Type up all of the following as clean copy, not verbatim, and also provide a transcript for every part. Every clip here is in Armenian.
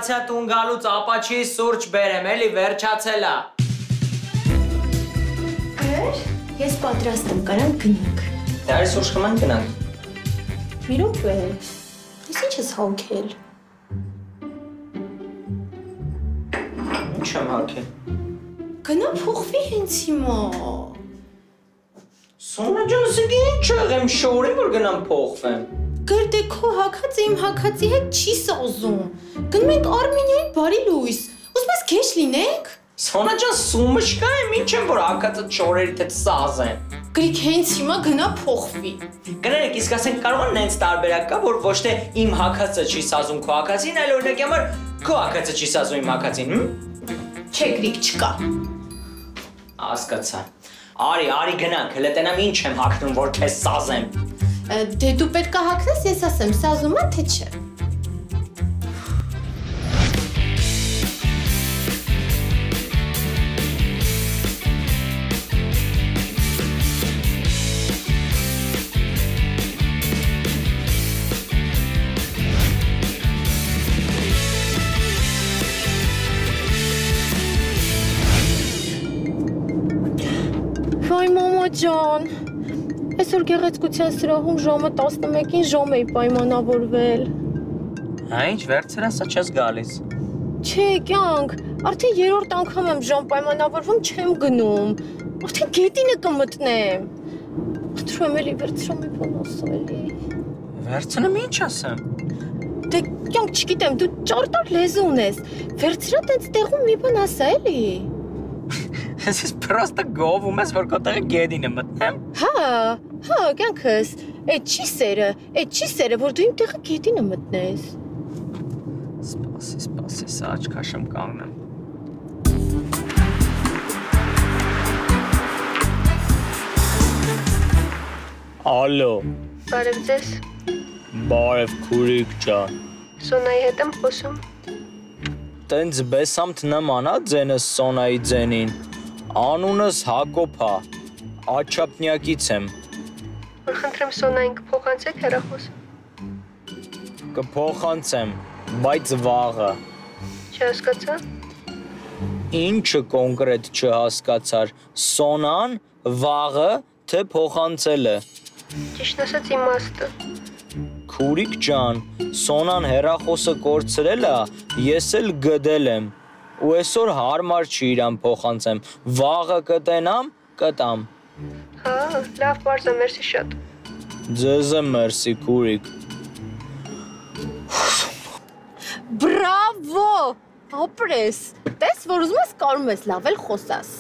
Հրացա տուն գալուց ապաչի սուրճ բերեմ, էլի վերջացել է։ Հեր, ես պատրաստ եմ, կարանք գնանք։ Դե արի սուրճ խմենք գնանք։ Մի րոպե, ես ինչ ես հոգել։ Ինչ եմ հոգել։ Գնա փոխվի հենց հիմա։ Սոնա ջան, ասենք ինչ եղեմ շորի, որ գնամ փոխվեմ։ Գրդե քո հակածը իմ հակածի հետ չի սազում։ Գնում ենք Արմենիայի բարի լույս։ Ուզում ես քեշ լինենք։ Սոնա ջան, սումը չկա եմ, ինչ եմ, որ հակածը չորերիդ հետ սազեն։ Գրիք հենց հիմա գնա փոխվի։ Գներեք, իսկ ասենք կարող են նենց տարբերակ կա, որ ոչ թե իմ հակածը չի սազում քո հակածին, այլ օրինակի համար քո հակածը չի սազում իմ հակածին, Չէ, գրիք չկա։ Հասկացա։ Արի գնանք, հələ տենամ ինչ եմ հագնում, որ քեզ սազեմ։ Դե դու պետք է հագնես, ես ասեմ, սազում է թե չէ։ Վայ մամա ջան, այսօր գեղեցկության սրահում ժամը 11-ին ժամ էի պայմանավորվել։ Հա ինչ վերցրա, սա չես գալիս։ Չէ, կյանք, արդեն երրորդ անգամ եմ ժամ պայմանավորվում, չեմ գնում։ Արդեն գետինը կմտնեմ։ Խնդրում եմ էլի վերցրամ մի բան ասելի։ Վերցնեմ ինչ ասեմ։ Դե կյանք չգիտեմ, դու ճարտար լեզու ունես։ Վերցրա տենց տեղում մի բան ասա էլի։ Ես պրոստը գովում ես, որ կոտեղը գետինը մտնեմ։ Հա, կյանքս, էդ չի սերը, որ դու իմ տեղը գետինը մտնես։ Սպասի, սա աչքաշեմ կանգնեմ։ Ալո։ Բարև ձեզ։ Բարև քուրիկ ջան։ Սոնայի հետ եմ խոսում։ Տենց բեսամթ նման է ձենս Սոնայի ձենին։ Անունս Հակոբ է, Աչափնյակից եմ։ Որ խնդրեմ Սոնային կփոխանցեք հեռախոս։ Կփոխանցեմ, բայց վաղը։ Չհասկացա։ Ինչը կոնկրետ չհասկացար, Սոնան վաղը թե փոխանցելը։ Ճիշտ ասած իմաստը։ Քուրիկ ջան, Սոնան հեռախոսը կորցրել է, ես էլ գդել եմ։ Ու այսօր հարմար չի իրան փոխանցեմ, վաղը կտենամ, կտամ։ Հա, լավ բարձ է, մերսի շատ։ Ձեզ եմ մերսի, քուրիկ։ Բրավո, ապրես, տես, որ ուզում ես կարում ես լավ էլ խոսաս։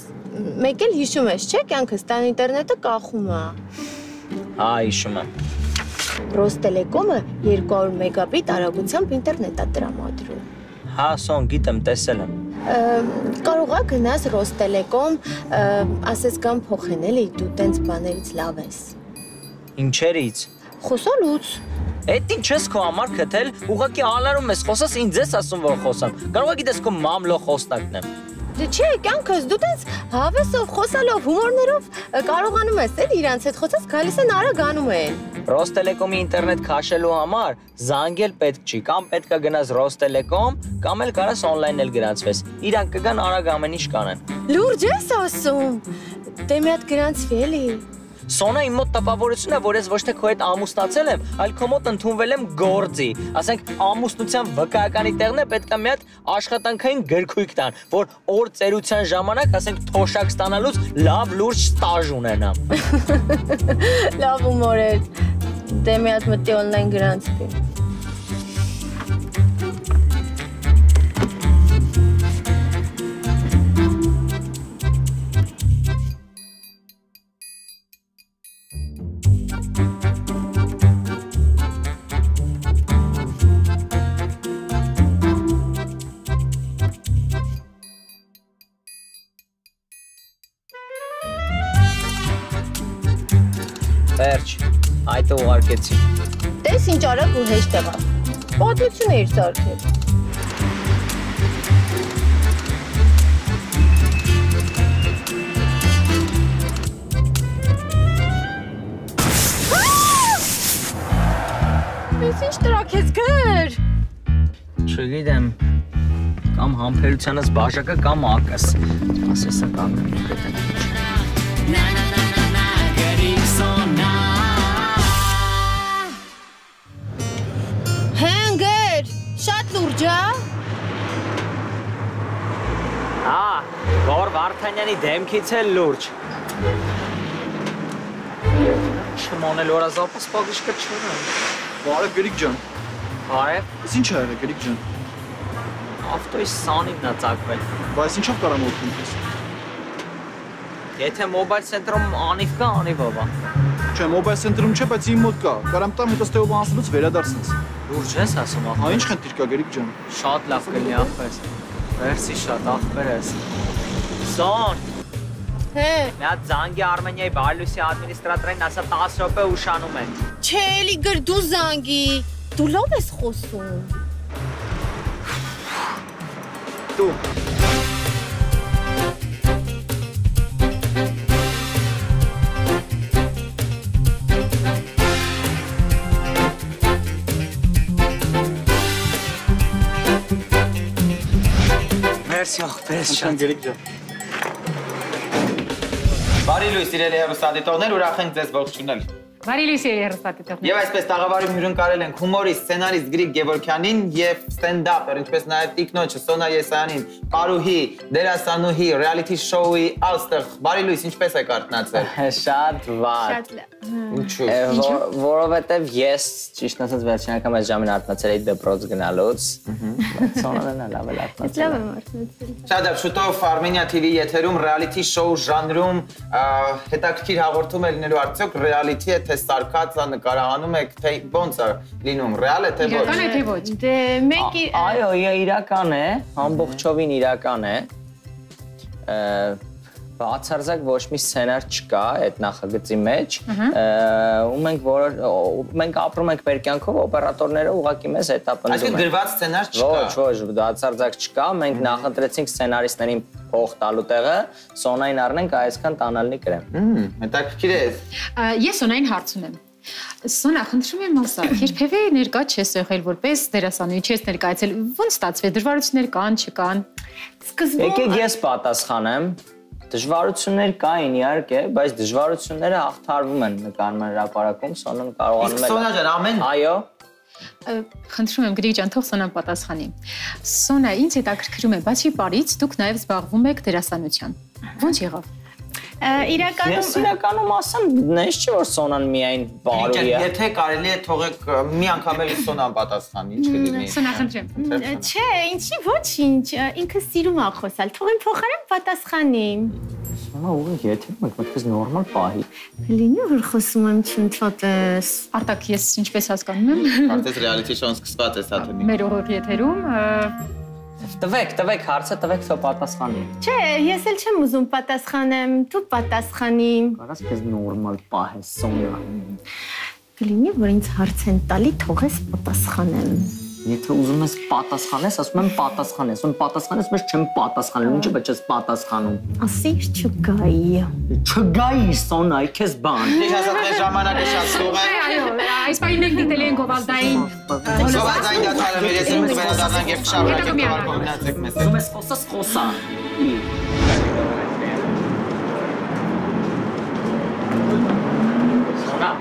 Մեկ էլ հիշում ես, չէ, կյանքս տան ինտերնետը կախում է։ Հա, հիշում եմ։ Ռոստելեկոմը 200 մեգաբիտ արագությամբ ինտերնետ է տրամադրում։ Հա, Սոն, գիտեմ, տեսել եմ։ Կարող է գնաս Ռոստելեկոմ, ասես կամ փոխեն էլի, դու տենց բաներից լավ ես։ Ինչերից։ Խոսալուց։ Էդ ինչ ես քո համար քթել, ուղղակի ալարում ես խոսես, ինձ ես ասում, որ խոսամ։ Կարող է գիտես քո մամլո խոսնակն եմ։ Դե չէ, կյանքս դու տենց հավեսով, խոսալով, հումորներով կարողանում ես էլ իրանց հետ խոսես, գալիս են արագ անում են։ Ռոստելեկոմի ինտերնետ քաշելու համար զանգել պետք չի, կամ պետք է գնաս Ռոստելեկոմ, կամ էլ կարաս օնլայն էլ գրանցվես։ Իրանք կգան արագ ամեն ինչ կանեն։ Լուրջ ես ասում։ Դե մի հատ գրանցվի էլի։ Սոնա իմ մոտ տպավորությունն է, որ ես ոչ թե քո հետ ամուսնացել եմ, այլ քո մոտ ընդունվել եմ գործի։ Ասենք ամուսնության վկայականի տեղն է պետք է մի հատ աշխատանքային գրքույկ տան, որ օր ծերության ժամանակ, ասենք թոշակ ստանալուց լավ լուրջ ստաժ ունենամ։ Լավ հումոր է։ Դե մի հատ մտի օնլայն գրանցվի։ Վերջ, այդը ուղարկեցի։ Տես ինչ արագ ու հեշտ եղավ։ Պատմություն էիր սարքել։ Ես ինչ տրաքես գր։ Չգիտեմ, Համբերությանս բաժակը կամ ակս։ Ասեսա կանգնեմ կտեմ։ Հենգեր, շատ լուրջ է։ Որ Վարդանյանի դեմքից է լուրջ։ Չմոնել օրազապաս պագիշ կչորը։ Բարև Գրիգ ջան։ Բարև, Ես ինչ ա եղել Գրիգ ջան։ ավտոյի սանիվն է ծակվել։ Բայց ինչով կարամ օգնել քեզ։ Եթե մոբայլ սենտրում անիվ կա, անիվով է։ Չէ, մոբայլ սենտրում չէ, բայց իմ մոտ կա։ Կարամ տամ հետո ստեով անցնելուց վերադարձնես։ Լուրջ ես ասում Հա, ինչ խնդիր կա Գրիգ ջան։ Շատ լավ կլինի ախպեր։ Վերսի շատ ախպեր ես։ Սոն, Հե, մի հատ զանգի Արմենիայի Բարլուսի ադմինիստրատորին ասա 10 րոպե ուշանում են։ չէ, էլի գր դու զանգի։ Դու լավ ես խոսում։ Դու Վերսի ախպեր շատ։ Գրիգ ջան։ Բարի լույս իրելի հեռուստադիտողներ, ուրախ ենք ձեզ ողջունել։ Բարի լույս երեստատիտողներ։ Եվ այսպես տաղավարում հյուրընկալել ենք հումորիստ, սցենարիստ Գրիգ Գևորգյանին եւ ստենդափեր, ինչպես նաեւ տիկնոջը Սոնա Եսայանին, Պարուհի, դերասանուհի, ռեալիթի շոուի ալստեղ։ Բարի լույս, ինչպես եք արթնացել։ Շատ վատ։ Ինչու։ Որովհետև ես ճիշտ ասած վերջին անգամ այս ժամին արթնացել էի դպրոց գնալուց։ Սոնան լավ է արթնացել։ Լավ եմ արթնացել։ Շատ լավ, շուտով Armenia TV եթերում ռեալիթի շոու ժանրում հետաքրքիր հաղորդում է լինելու արդյոք ռեալիթի է թե սարքած է նկարահանում եք թե ոնց է լինում ռեալ է թե ոչ։ Իրական է թե ոչ։ Դե մենք Այո, իրական է, ամբողջովին իրական է։ Բացարձակ ոչ մի սցենար չկա այդ նախագծի մեջ, ու մենք ապրում ենք մեր կյանքով, օպերատորները ուղղակի մեզ հետապնդում են։ Այսինքն գրված սցենար չկա։ Ոչ, բացարձակ չկա, մենք նախընտրեցինք սցենարիստներին փող տալու տեղը, Սոնային առնենք այսքան տանալնի կրեմ։ Հետաքրքիր է։ Ես Սոնային հարց ունեմ։ Սոնա, խնդրում եմ ասա, երբևէ ներկա չես եղել որպես դերասանուհի, չես ներկայացել, ոնց ստացվեց, դժվարություններ կան, չկան։ Եկեք ես պատասխանեմ։ Դժվարություններ կային իհարկե, բայց դժվարությունները հաղթարվում են նկարման հրապարակում, Սոնան կարողանում է։ Սոնա ջան, ամեն Այո։ Խնդրում եմ Գրիգ ջան, թող Սոնան պատասխանի։ Սոնա, ինձ հետաքրքրում է, բացի պարից, դուք նաև զբաղվում եք դերասանության։ Ոնց եղավ։ Ես իրականում ասեմ, նես չէ որ Սոնան միայն բարու է։ Եթե կարելի է թողեք մի անգամ էլ Սոնան պատասխանի, ինչ կլինի։ Սոնա, խնդրեմ։ Չէ, ինչի ոչինչ, ինքը սիրում է խոսալ, թող իմ փոխարեն պատասխանի։ Սոնա ուղղակի եթերում եք, մտքից նորմալ պահի։ Լինի որ խոսում եմ չընդհատես։ Արտակ, ես ինչպես հասկանում եմ, Արդեն ռեալիթի շոուն սկսված է սաթունի։ մեր օրոր եթերում Տվեք հարցը, տվեք թող պատասխանի։ Չէ, ես էլ չեմ ուզում պատասխանեմ, դու պատասխանի։ Կարաս քեզ նորմալ պահես, Սոնա։ Լինի որ ինձ հարց են տալի, թող ես պատասխանեմ։ Եթե ուզում ես պատասխանես, ասում եմ պատասխանես, ում պատասխանես, բայց չեմ պատասխանել, ինչի՞ բայց ես պատասխանում։ Ասիր չգայի։ Չգայի Սոնա, քեզ բան։ Ինչ ասած մեր ժամանակը շատ սուղ է։ այո, այս պահին մենք դիտել ենք Գովալդային Գովալդային դատարանը մեր ես մենք վերադառնանք եւ շարունակենք կողմնացեք մեզ։ Ուզում ես խոսես, խոսա։ Սոնա։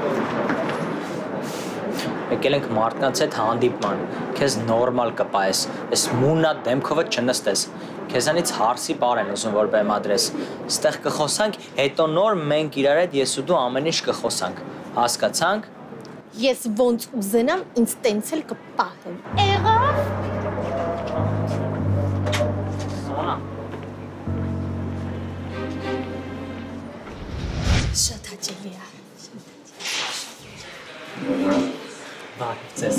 Եկել ենք մարդկանց հետ հանդիպման, քեզ նորմալ կպայես, այս մունա դեմքովը չնստես, քեզանից հարսի բար են ուզում որ բեմադրես, ստեղ կխոսանք, հետո նոր մենք իրար հետ ես ու դու ամեն ինչ կխոսանք, հասկացանք։ Ես ոնց ուզենամ, ինձ տենց էլ կպահեմ։ Եղավ։ Սոնա։ Շատ հաճելի է։ Բարև ձեզ։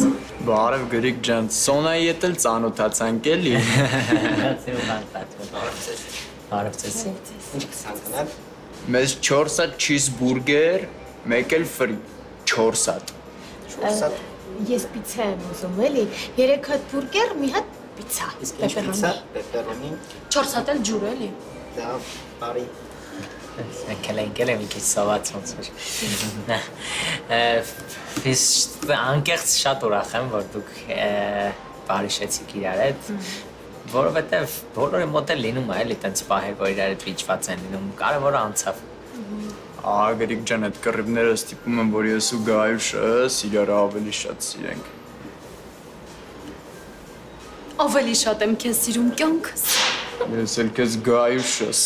Բարև Գրիգ ջան, Սոնայի հետ էլ ծանոթացանք էլի։ Բարև ձեզ։ Ինչ կսանկանաք։ Մեզ 4 հատ չիզբուրգեր, մեկ էլ ֆրի, 4 հատ։ Ես պիցա եմ ուզում, էլի, 3 հատ բուրգեր, մի հատ պիցա։ Պեպերոնի։ 4 հատ էլ ջուր, էլի։ Լավ, բարի։ Եկել եմ մի քիչ սոված ոնց որ։ Ես անկեղծ շատ ուրախ եմ, որ դուք բարիշեցիք իրար հետ։ Որովհետև բոլորի մոտ է լինում է էլի տենց պահեր, որ իրար հետ վիճված են լինում, կարևորը անցավ։ Գրիգ ջան, այդ կռիվները ստիպում են, որ ես ու Գայուշս իրար ավելի շատ սիրենք։ Ավելի շատ եմ քեզ սիրում կյանքս։ Ես էլ քեզ Գայուշս։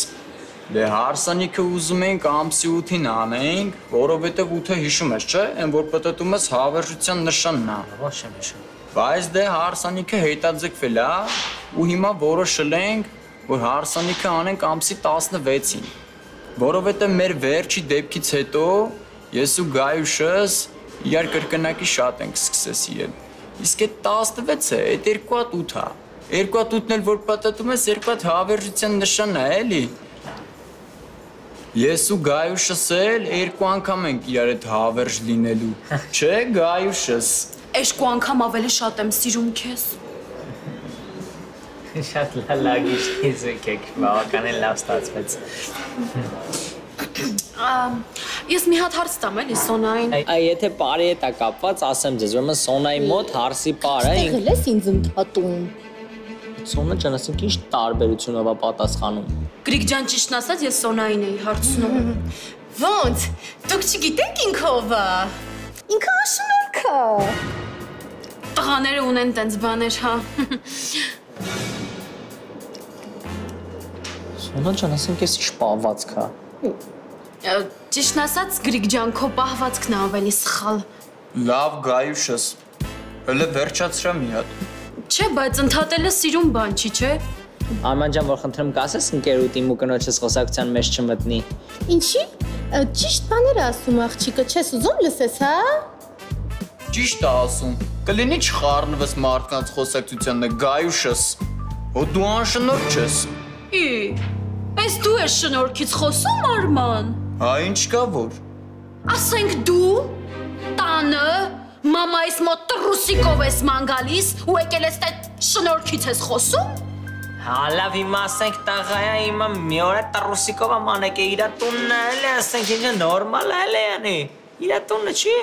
Դե հարսանիքը ուզում ենք ամսի 8-ին անենք, որովհետև 8-ը հիշում ես, չէ՞, այն որ պատտում ես հավերժության նշանն է։ Ոչ եմ հիշում։ Բայց դե հարսանիքը հետաձգվել է, ու հիմա որոշել ենք, որ հարսանիքը անենք ամսի 16-ին, որովհետև մեր վերջի դեպքից հետո ես ու Գայուշս իրար կրկնակի շատ ենք սկսել սիրել։ Իսկ այդ 16-ը, այդ 2-8-ը, 2-8-ն էլ որ պատտում ես, 2 հավերժության նշանն է, էլի։ Ես ու Գայուշս էլ 2 անգամ ենք իրար հետ հավերժ լինելու, չէ Գայուշս։ Այս 2 անգամ ավելի շատ եմ սիրում քեզ։ Շատ լալագիշտի զույգ եք, բավականին լավ ստացվեց։ Ես մի հատ հարց տամ էլի Սոնային։ Եթե բարի հետ է կապված, ասեմ ձեզ, ուրեմն Սոնայի մոտ հարսի պարը Եղել ես ինձ ընդհատում։ Սոնա ջան, ասենք ինչ տարբերությունով է պատասխանում։ Գրիգ ջան, ճիշտն ասած ես Սոնային էի հարցնում։ Ոնց։ Դուք չգիտեք ինքով է։ Ինքը աշնորհք է։ Տղաները ունեն տենց բաներ, հա։ Սոնա ջան, ասենք ես ինչ պահվածք է։ Ճիշտն ասած Գրիգ ջան, քո պահվածքն է ավելի սխալ։ Լավ Գայուշս, հələ վերջացրա մի հատ։ Չէ, բայց ընդհատելը սիրուն բան չի, չէ։ Արման ջան, որ խնդրեմ կասես ընկերուտիմ ու կնոջս խոսակցության մեջ չմտնի։ Ինչի։ Ճիշտ բաներ ասում աղջիկը, չես ուզում լսես, հա։ Ճիշտ է ասում, կլինի չխառնվես մարդկանց խոսակցությանը Գայուշս, ու դու անշնորհ չես։ Այս դու ես շնորհքից խոսում, Արման։ Հա ինչ կա որ։ Ասենք դու տանը մամայիս մոտ տրուսիկով ես ման գալիս ու եկել ես այդ շնորհքից ես խոսում։ Հա լավ, հիմա ասենք տղայա հիմա մի օր է տրուսիկով ամանեք է իրա տունն է, էլի ասենք ինչը նորմալ է, էլի անի։ Իրա տունը չի։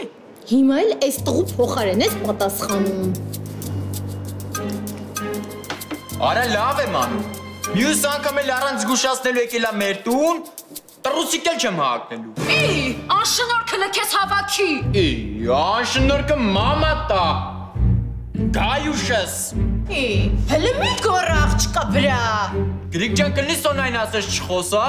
Հիմա էլ այս տղու փոխարեն ես պատասխանում։ Արա լավ եմ անում։ Մյուս անգամ էլ առանց զգուշացնելու եկել է մեր տուն, տրուսիկ էլ չեմ հագնելու։ Անշնորհքը լքես հավաքի։ Անշնորհքը մամա տա։ Գայուշս։ Հələ մի գոռ աղջկա վրա։ Գրիգ ջան կլինի Սոնային ասես չխոսա։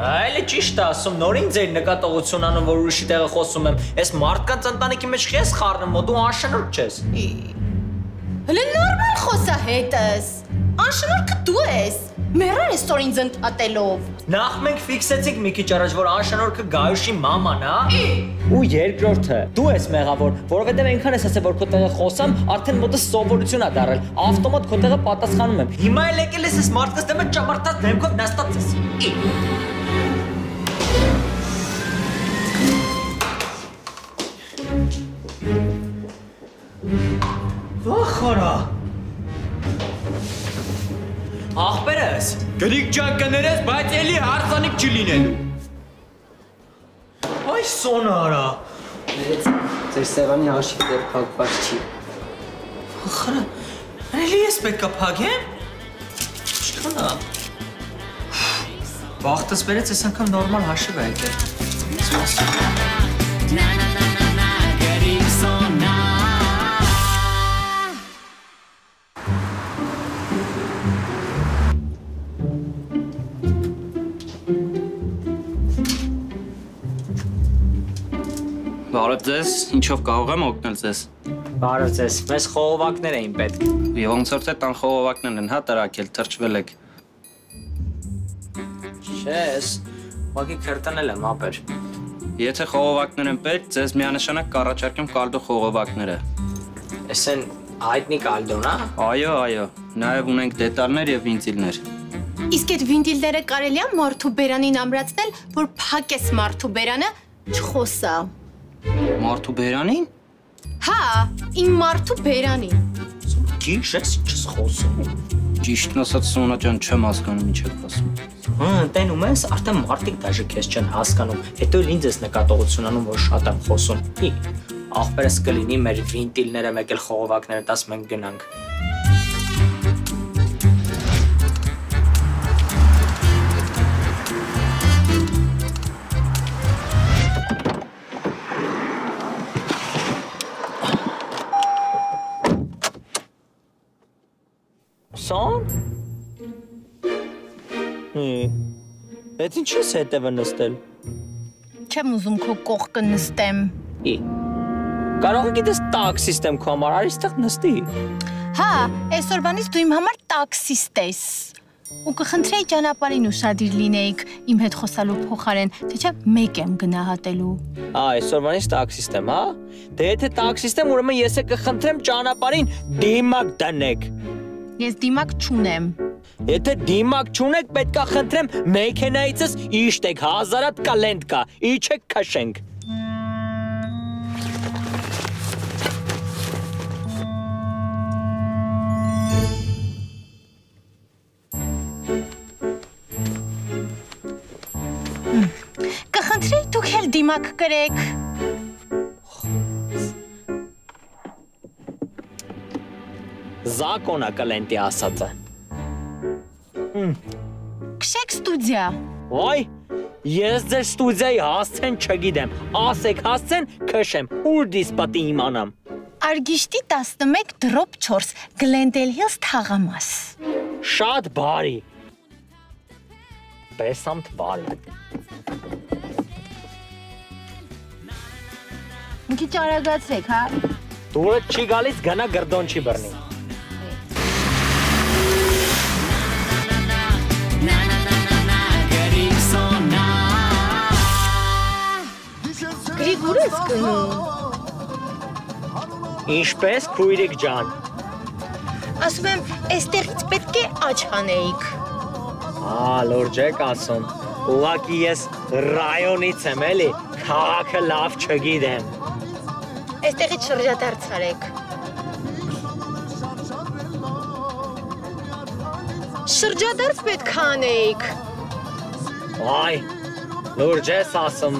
Այլի ճիշտ է ասում, նորին ձեր նկատողություն անում, որ ուրիշի տեղը խոսում եմ։ Այս մարդկանց ընտանիքի մեջ ես խառնում, դու անշնորհ չես։ Հələ նորմալ խոսա հետս։ Անշնորհքը դու ես։ Մեռար ես տոր ինձ ընդհատելով։ Նախ մենք ֆիքսեցինք մի քիչ առաջ, որ անշնորհքը Գայուշի մաման է, ու երկրորդը դու ես մեղավոր, որովհետև այնքան ես ասել, որ քո տեղը խոսամ, արդեն մոտս սովորություն է դարել, ավտոմատ քո տեղը պատասխանում եմ։ Հիմա էլ եկել ես այս մարդկանց դեմը ճամարտած դեմքով նստած ես։ Վախորա։ Ախպերս։ Գրիգ ջան կներես, բայց էլի հարսանիք չի լինելու։ Այ Սոնարա։ Ձեր սեղանի հաշիվը դեռ փակված չի։ Ախարա, էլի ես պետք է փակեմ։ Ինչքան է։ Բախտս բերեց, այս անգամ նորմալ հաշիվ է եկել։ Բարև ձեզ, ինչով կարող եմ օգնել ձեզ։ Բարև ձեզ, մեզ խողովակներ էին պետք։ Եվ ոնց որ թե տան խողովակներն են, հա տրակել, թրջվել եք։ Չես, ուղղակի քրտնել եմ, ապեր։ Եթե խողովակներ են պետք, ձեզ միանշանակ կառաջարկեմ կալդո խողովակները։ Էս են հայտնի կալդոն, հա։ Այո, նաև ունենք դետալներ եւ վինտիլներ։ Իսկ այդ վինտիլները կարելի է մարդու բերանին ամրացնել, որ փակես մարդու բերանը չխոսա։ Մարդու բերանին։ Հա, իմ մարդու բերանին։ Քիչ ես չես խոսում։ Ճիշտն ասած Սոնա ջան չեմ հասկանում ինչ եք ասում։ Տենում ես, արդեն մարդիկ դաժե քեզ չեն հասկանում։ Հետո ինձ ես նկատողություն անում, որ շատ եմ խոսում։ Ախպերս կլինի մեր վինտիլները մեկ էլ խողովակները տաս մենք գնանք։ Այդ ինչ ես հետևը նստել։ Չեմ ուզում քո կողքը նստեմ։ Ի։ Կարող ես գիտես տաքսիստ եմ քո համար, արի ստեղ նստի։ Հա, այսօրվանից դու իմ համար տաքսիստ ես։ Ու կխնդրեի ճանապարհին ուշադիր լինեիք իմ հետ խոսալու փոխարեն, թե չէ մեկ եմ գնահատելու։ Այսօրվանից տաքսիստ եմ, հա։ Դե եթե տաքսիստ եմ, ուրեմն ես է կխնդրեմ ճանապարհին դիմակ դնեք։ Ես դիմակ չունեմ։ Եթե դիմակ չունեք, պետքա խնդրեմ մեքենայիցս իշտեք 1000 կալենտ կա, իջեք քաշենք։ Կխնդրեի դուք էլ դիմակ կրեք։ Զակոնա կալենտի ասածը։ Քշեք ստուդիա։ Ոյ, ես ձեր ստուդիայի հասցեն չգիտեմ, ասեք հասցեն քշեմ, ուր դիսպատի իմանամ։ Արգիշտի 11-4 Glendale Hills թաղամաս։ Շատ բարի։ Բեսամտ բարի։ Մի քիչ արագացրեք, հա։ Դուրը չի գալիս գնա գրդոն չի բռնի։ Գրիգոր ես գնում։ Ինչպես քույրիկ ջան։ Ասում եմ, այստեղից պետք է աչ հանեիք։ Լուրջ եք ասում։ Ուղղակի ես ռայոնից եմ էլի, քաղաքը լավ չգիտեմ։ Այստեղից շրջադարձ արեք։ Շրջադարձ պետք է անեիք։ Այ, լուրջ ես ասում,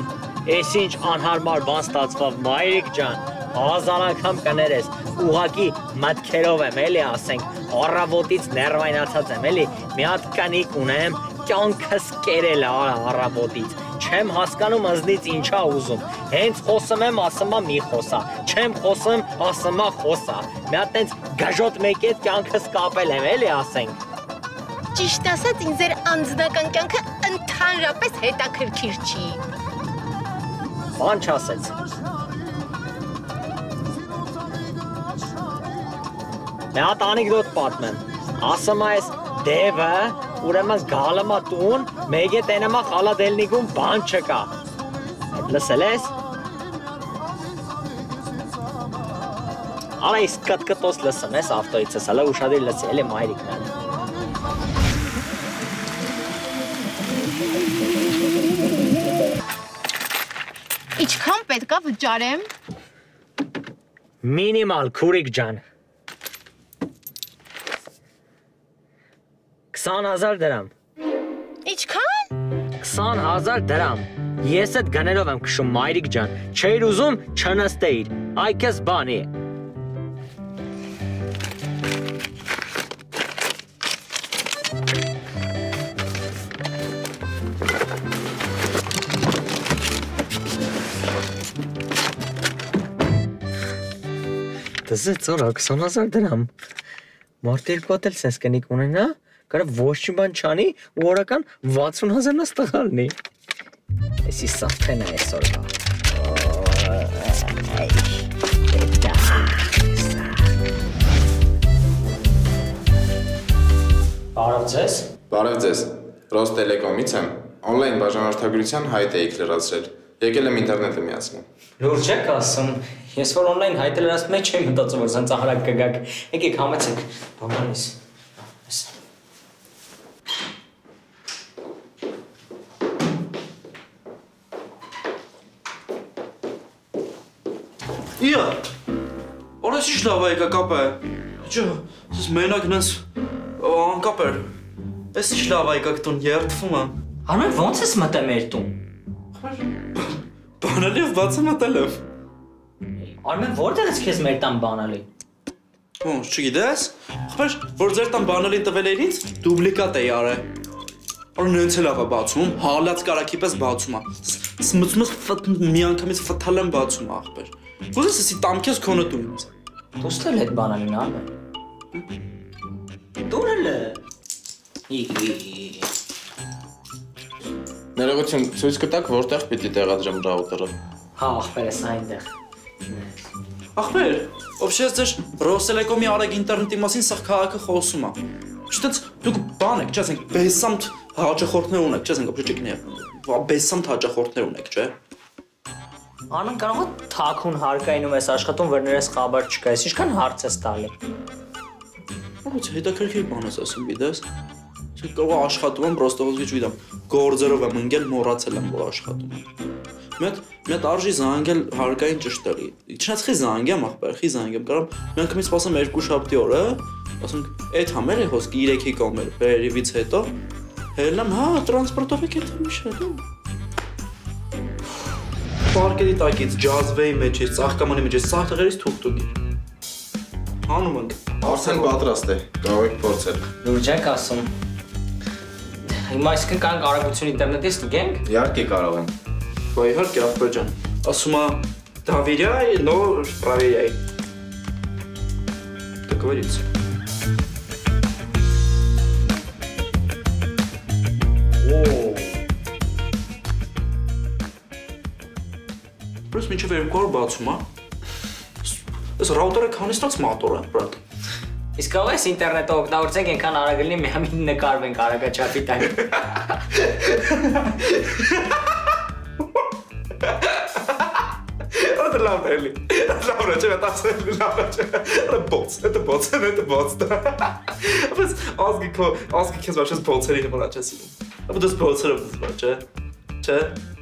ես ինչ անհարմար բան ստացվավ, մայրիկ ջան, 1000 անգամ կներես, ուղղակի մտքերով եմ էլի ասենք, առավոտից ներվայնացած եմ էլի, մի հատ կանիկ ունեմ, կյանքս կերել է առավոտից, չեմ հասկանում ըզնից ինչա ուզում, հենց խոսում եմ, ասում եմ մի խոսա, չեմ խոսում, ասում եմ խոսա, մի հատ տենց գաժոտ մեկ էտ կյանքս կապել եմ էլի ասենք։ Ճիշտ ասած, ինձ ձեր անձնական կյանքը ընդհանրապես հետաքրքիր չի։ Բան չասեց։ Մի հատ անեկդոտ պատմեմ։ Ասում այս դևը, ուրեմն գալը տուն, մեկ է տենեմա խալադելնիկում բան չկա։ Այդ լսել ես։ Արա իսկ կտկտոս լսում ես ավտոից ես, հələ ուշադիր լսի, էլի մայրիկն է։ Ինչքան պետքա վճարեմ։ Մինիմալ, քուրիկ ջան։ 20,000 դրամ։ Ինչքան։ 20,000 դրամ։ Ես այդ գներով եմ քշում, մայրիկ ջան։ Չէիր ուզում, չնստեիր։ Այ քեզ բանի է։ Դզը ծորա 20,000 դրամ։ Մարդ երկու հատ էլ սենց կնիկ ունենա, կարա ոչ մի բան չանի ու օրական 60,000 ստղալնի։ Էսի սաղթեն է այսօրվա։ Բարև ձեզ։ Բարև ձեզ։ Ռոս Տելեկոմից եմ։ Օնլայն բաժանորդագրության հայտ էիք լրացրել։ Եկել եմ ինտերնետը միացնել։ Լուրջ եք ասում, ես որ օնլայն հայտը լրացում եմ, չեմ մտածում, որ սենց ահարակ կգաք։ Եկեք համեցեք, բանանիս։ Իա, օրես ինչ լավ է եկա կապը։ Ջո, ես մենակ նենց անկապ էր։ Ես ինչ լավ է եկա կտուն երդվում եմ։ Արմեն ոնց ես մտել մեր տուն։ Բանալի և բացը մտել եմ։ Արմեն որտեղ ես քեզ մեր տան բանալի։ Ոնց, չգիտես։ Խմեր, որ ձեր տան բանալին տվել էր ինձ, դուբլիկատ էի արել։ Որ նենց է լավ է բացում, հալած կարակի պես բացում է։ Մծմս մի անգամից ֆթալ եմ բացում աղբեր։ Ուզես եսի տամքես քոնը տուն ինձ։ Դու ստել հետ բանալին արմեն։ Դուրը լը։ Ներողություն, ցույց կտաք որտեղ պիտի տեղադրեմ ռաուտերը։ Հա, ախպերս այնտեղ։ Ախպեր, ոբշես ձեր Ռոստելեկոմի արագ ինտերնետի մասին սա քաղաքը խոսում է։ Չտենց դուք բան եք, չասենք, բեսամտ հաճախորդներ ունեք, չասենք, ապրիչիկներ։ Բեսամտ հաճախորդներ ունեք, չէ՞։ Անն կարող է թաքուն հարկայինում ես աշխատում, որ ներես խաբար չկա, ես ինչքան հարց ես տալի։ Ո՞ց հետաքրքիր բան ես ասում, գիտես։ Չէ՞ կարող աշխատում եմ, պրոստը ոսկի չգիտեմ, գործերով եմ ընկել, մոռացել եմ, որ աշխատում եմ։ Մետ արժի զանգել հարկային ճշտերի։ Չնայած խի զանգեմ, ախպեր, խի զանգեմ, կարամ մենք մի սպասեմ 2 շաբթի օրը, ասենք, այդ համեր է հոսքի 3-ի կողմեր, վերևից հետո, հելնեմ, հա, տրանսպորտով եք հետ միշել։ Պարկերի տակից, ջազվեի մեջից, ծաղկամանի մեջից, սաղթեղերից թուղթուգի։ Հանում ենք։ Արդեն պատրաստ է, կարող եք փորձել։ Լուրջ եք ասում։ Հիմա այսքան կանք արագություն ինտերնետից ստուգենք։ Իհարկե կարող եմ։ Բա իհարկե ախպեր ջան։ Ասում է доверяй, но проверяй. Так говорится. Просто մինչև երկու օր բացում է։ Այս ռաուտերը քանիստած մատոր է, բրատ։ Իսկ կարող ես ինտերնետը օգտագործենք այնքան արագ լինի միամին նկարվենք արագաչափի տակ։ Это лавели. Лавра, че ватасен, лавра, че. Это боц. Ապս ազգի քեզ վաշես բոցերի հիմա չասիլում։ Ապա դες բոցերը բզվա, չէ։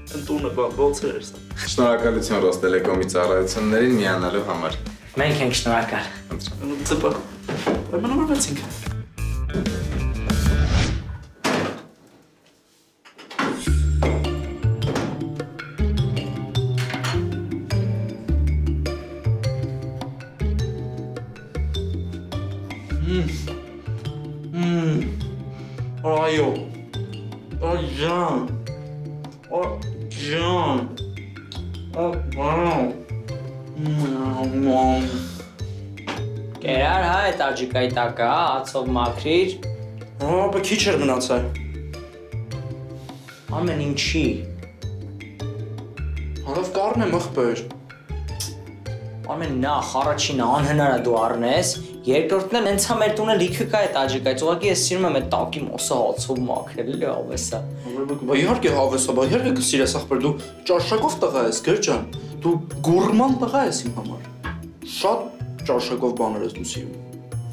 Ընտունը բոցեր էր սա։ Շնորհակալություն Ռոստելեկոմի ծառայություններին միանալու համար։ Մենք ենք շնորհակալ։ Ծպա։ Պայմանավորվեցինք։ Այո։ Ջան։ Կերար հա այդ աջիկայի տակը, ացով մաքրիր։ Ապա քիչ էր մնացել։ Ամեն ինչի։ Հալով կառնեմ ախպեր։ Ամեն նախ առաջինը անհնար է դու առնես, երկրորդն էլ հենց հա մեր տունը լիքը կա այդ աջիկայից, ուղղակի ես սիրում եմ այդ տակի մոսը հացով մաքրել, էլի հավեսա։ Բա իհարկե հավեսա, բա իհարկե կսիրես ախպեր, դու ճաշակով տղա ես, գեր ջան, դու գուրման տղա ես իմ համար։ Շատ ճաշակով բաներ ես դու սիրում։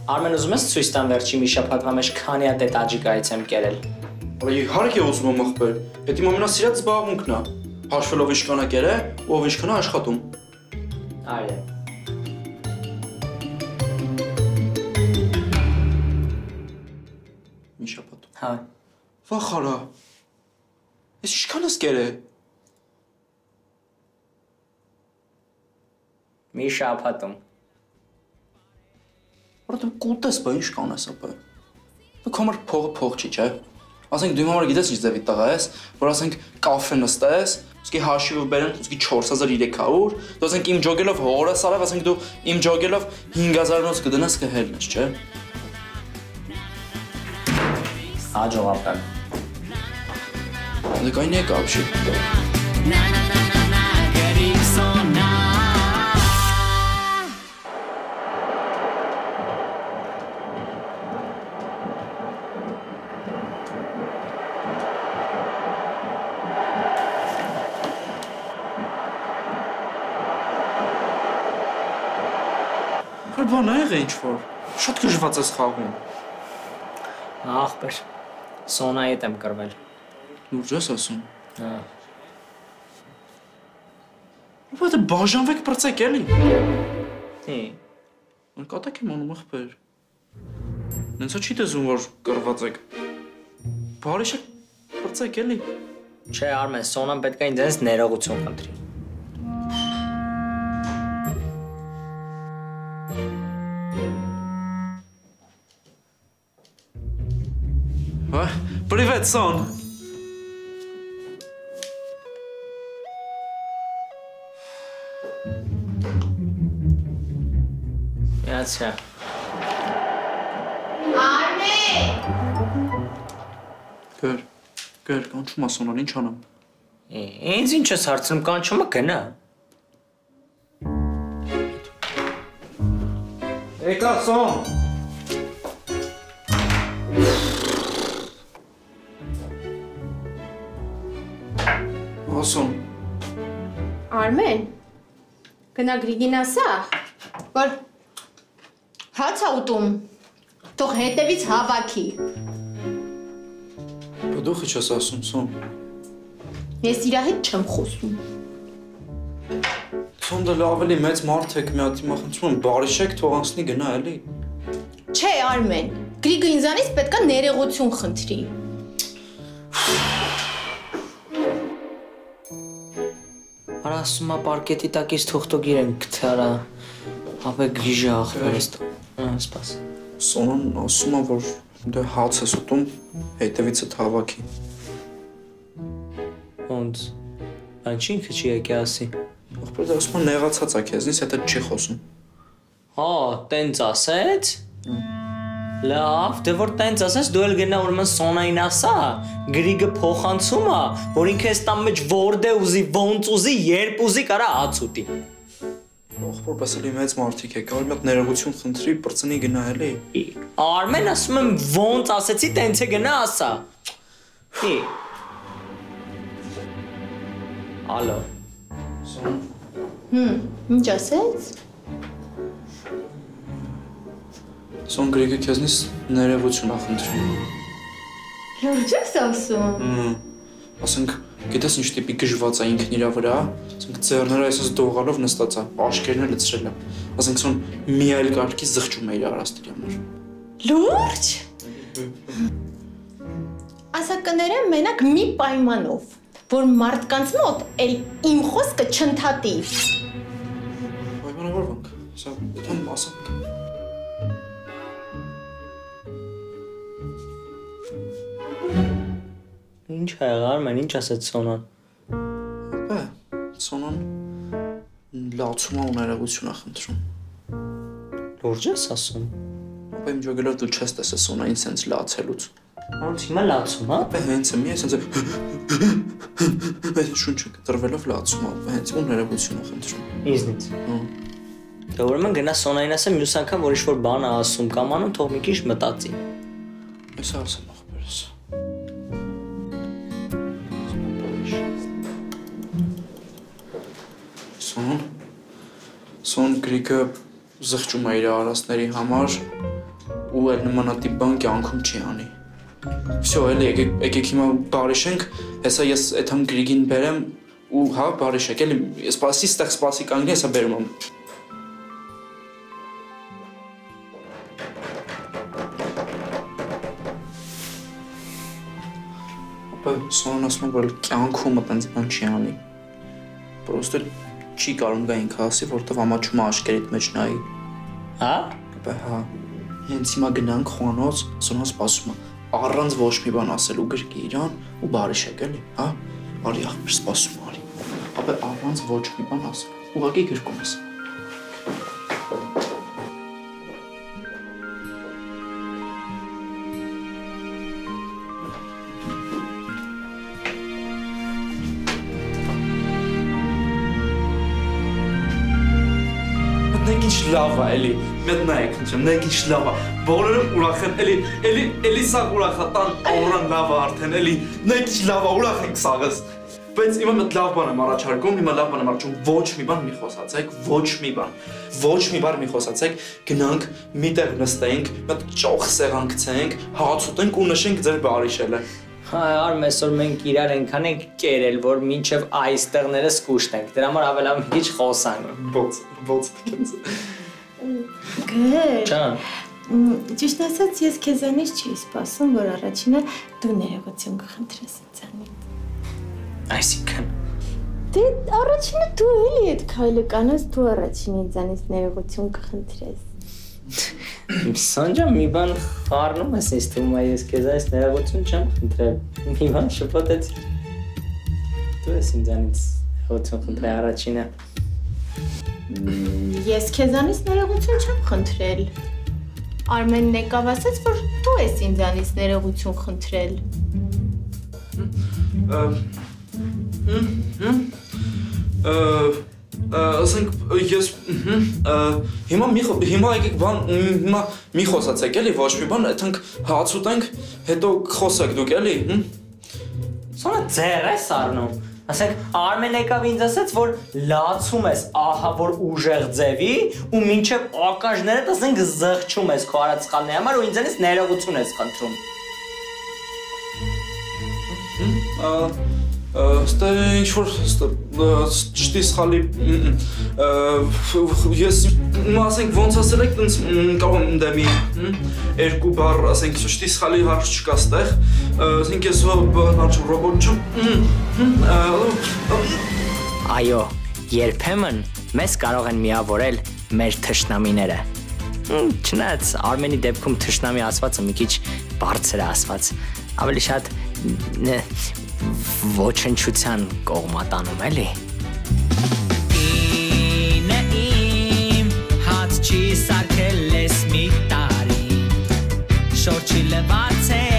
Արմեն ուզում ես ցույց տամ վերջի մի շաբաթվա մեջ քանի հատ այդ աջիկայից եմ կերել։ Բա իհարկե ուզում եմ ախպեր, դա իմ ամենասիրած զբաղմունքն է։ Հաշվելով ինչքան է կերել, ով ինչքան է աշխատում։ Այո։ Մի շաբաթ։ Հա։ Վախարա։ Ես ինչքան ես կերել։ Մի շաբաթում։ Որը դու կուտես, բա ինչ կանես ապա։ Դու համար փող չի, չէ։ Ասենք դու իմ համար գիտես ինչ ձևի տղա ես, որ ասենք կաֆե նստես, ուստի հաշիվը բերեն, ուստի 4300, դու ասենք իմ ջոգելով հորը սարավ, ասենք դու իմ ջոգելով 5000-նոց կդնես կհելնես, չէ։ Հաջող ապրել։ Դե կային եկա ապշի։ Բան աղ ինչ որ, շատ գժված ես խաղում։ Ախպեր, Սոնայի հետ եմ կրվել։ Լուրջ ես ասում։ Հա։ Ապա դե բաժանվեք պրծեք էլի։ Հի։ Նկատակ եմ անում ախպեր։ Նենց չի դեզում որ կրված եք։ Բարի շեք պրծեք էլի։ Չէ, Արմեն, Սոնան պետք է ինձ ներողություն խնդրի։ Привет, Сон. Միացա։ Արմեն։ Գөр։ Գեր, կանչում է Սոնան, ինչ անեմ։ Ինձ ինչ ես հարցնում, կանչումը գնա։ Եկա Սոն։ Ասոն։ Արմեն, գնա Գրիգին ասա, որ հաց ա ուտում, թող հետևից հավաքի։ Դու ինչ ես ասում, Սոն։ Ես իրա հետ չեմ խոսում։ Սոն դե ավելի մեծ մարդ եք մի հատ հիմա խնդրում եմ, բարիշեք թող անցնի գնա էլի։ Չէ, Արմեն, Գրիգը ինձանից պետքա ներողություն խնդրի։ Արա ասում է պարկետի տակից թողտոգիր են գտարա, ապե գրիժը ախվերս սպաս։ Սոնան ասում է, որ դե հաց ես ուտում, հետևիցդ հավաքի։ Ոնց, այն չի ինքը չի եկի ասի։ Ախպեր դա ասում է նեղացած է քեզնից, հետը չի խոսում։ Հա, տենց ասեց։ Լավ, դե որ տենց ասես, դու էլ գնա ուրեմն Սոնային ասա, Գրիգը փոխանցում է, որ ինքը այս տան մեջ որդ է ուզի, ոնց ուզի, երբ ուզի կարա հաց ուտի։ Ախպորպես էլի մեծ մարդիկ եք, ավելի մի հատ ներողություն խնդրի, բրծնի գնա էլի։ Արմեն ասում եմ ոնց ասեցի, տենց է գնա ասա։ Ալո։ Ինչ ասեց։ Սոն Գրիգը քեզնից ներողություն է խնդրում։ Լուրջ ես ասում։ Ասենք, գիտես ինչ տիպի գժված է ինքն իրա վրա, ասենք ձեռները այսպես դողալով նստած է, աշկերն է լցրել է։ Ասենք Սոն մի այլ կարգի զղջում է իր արաստերի համար։ Լուրջ։ Ասա կներեմ մենակ մի պայմանով, որ մարդկանց մոտ էլ իմ խոսքը չընդհատի։ Պայմանավորվանք, սա դեմ ասանք։ Ինչ է եղել, Արմեն, ինչ ասեց Սոնան։ Բա, Սոնան լացում է ու ներողություն է խնդրում։ Լուրջ ես ասում։ Ապա իմ ջոգելով դու չես տեսել Սոնային սենց լացելուց։ Ոնց հիմա լացում, հա։ Ապա հենց է մի է սենց այդ շունչը կտրվելով լացում է, հենց ու ներողություն է խնդրում։ Ինձնից։ Դե ուրեմն գնա Սոնային ասեմ մյուս անգամ որ ինչ-որ բան է ասում կամ անում, թող մի քիչ մտածի։ Ես ասեմ ախպերս։ Սոն Գրիգը զղջում է իր արասների համար ու էլ նմանատիպ բան կյանքում չի անի։ Всё, էլի եկեք հիմա բարիշենք, հեսա ես այդ համ Գրիգին բերեմ ու հա բարիշեք, էլի սպասի, ստեղ սպասի կանգնի, հեսա բերում եմ։ Ապա Սոնան ասում է, որ կյանքում այդպես բան չի անի։ Պրոստը չի կարող գա ինքը ասի, որտեվ ամաչում է աշկերիդ մեջ նայի։ Հա? Ապա հա։ Հենց հիմա գնանք խոհանոց, Սոնան սպասում է, առանց ոչ մի բան ասելու գրկի իրան ու բարիշեք էլի, հա։ Արի ախպեր սպասում արի։ Ապա առանց ոչ մի բան ասել։ Ուղղակի գրկում ես։ Նայեք ինչ լավ է, էլի, մետ նայեք ինչեմ, նայեք ինչ լավ է, բոլորը ուրախ են, էլի սաղ ուրախ է, տան աուրան լավ է արդեն, էլի, նայեք ինչ լավ է, ուրախ ենք սաղս, բայց իմա մետ լավ բան եմ առաջարկում, իմա լավ բան եմ առաջարկում, ոչ մի բան մի խոսացեք, ոչ մի բան մի խոսացեք, գնանք, միտեղ նստենք, մետ ճոխ սեղան գցենք, հաց ուտենք ու նշենք ձեր բարիշելը։ Հա, արմ այսօր մենք իրար ենքան ենք կերել, որ մինչև այստեղներս կուշտ ենք, դրա համար ավելա մի քիչ խոսանք։ Ոնց դիքենց։ Գեր։ Ջան։ Ճիշտ ասած, ես քեզանից չի սպասում, որ առաջինը դու ներողություն կխնդրես ինձանից։ Այսինքն։ Դե առաջինը դու էլի այդ քայլը կանես, դու առաջին ինձանից ներողություն կխնդրես։ Սանջա մի բան խառնում ես ինձ թվում է ես քեզ այս ներողություն չեմ խնդրել։ Մի բան շփոթեցի։ Դու ես ինձանից ներողություն խնդրել առաջինը։ Ես քեզանից ներողություն չեմ խնդրել։ Արմենն եկավ ասեց, որ դու ես ինձանից ներողություն խնդրել։ ասենք ես հիմա եկեք բան հիմա մի խոսացեք էլի ոչ մի բան այդենք հաց ուտենք հետո խոսեք դուք էլի Սոնա ձեր է սառնում ասենք Արմեն եկավ ինձ ասեց որ լացում ես ահա որ ուժեղ ձևի ու մինչև ակաժներդ ասենք զղջում ես քո արած սխալների համար ու ինձանից ներողություն ես խնդրում Ստե ինչ-որ ճշտի սխալի ես ասենք ոնց ասել եք տենց կարող եմ դեմի երկու բառ ասենք ճշտի սխալի հարց չկա ստեղ ասենք ես ռոբոտ չեմ Այո երբեմն մեզ կարող են միավորել մեր թշնամիները Չնայած Արմենի դեպքում թշնամի ասվածը մի քիչ բարձր է ասված ավելի շատ ոչնչության կողմատանում էլի Ինը իմ հաց չի սարքել ես մի տարի Շորչի լված է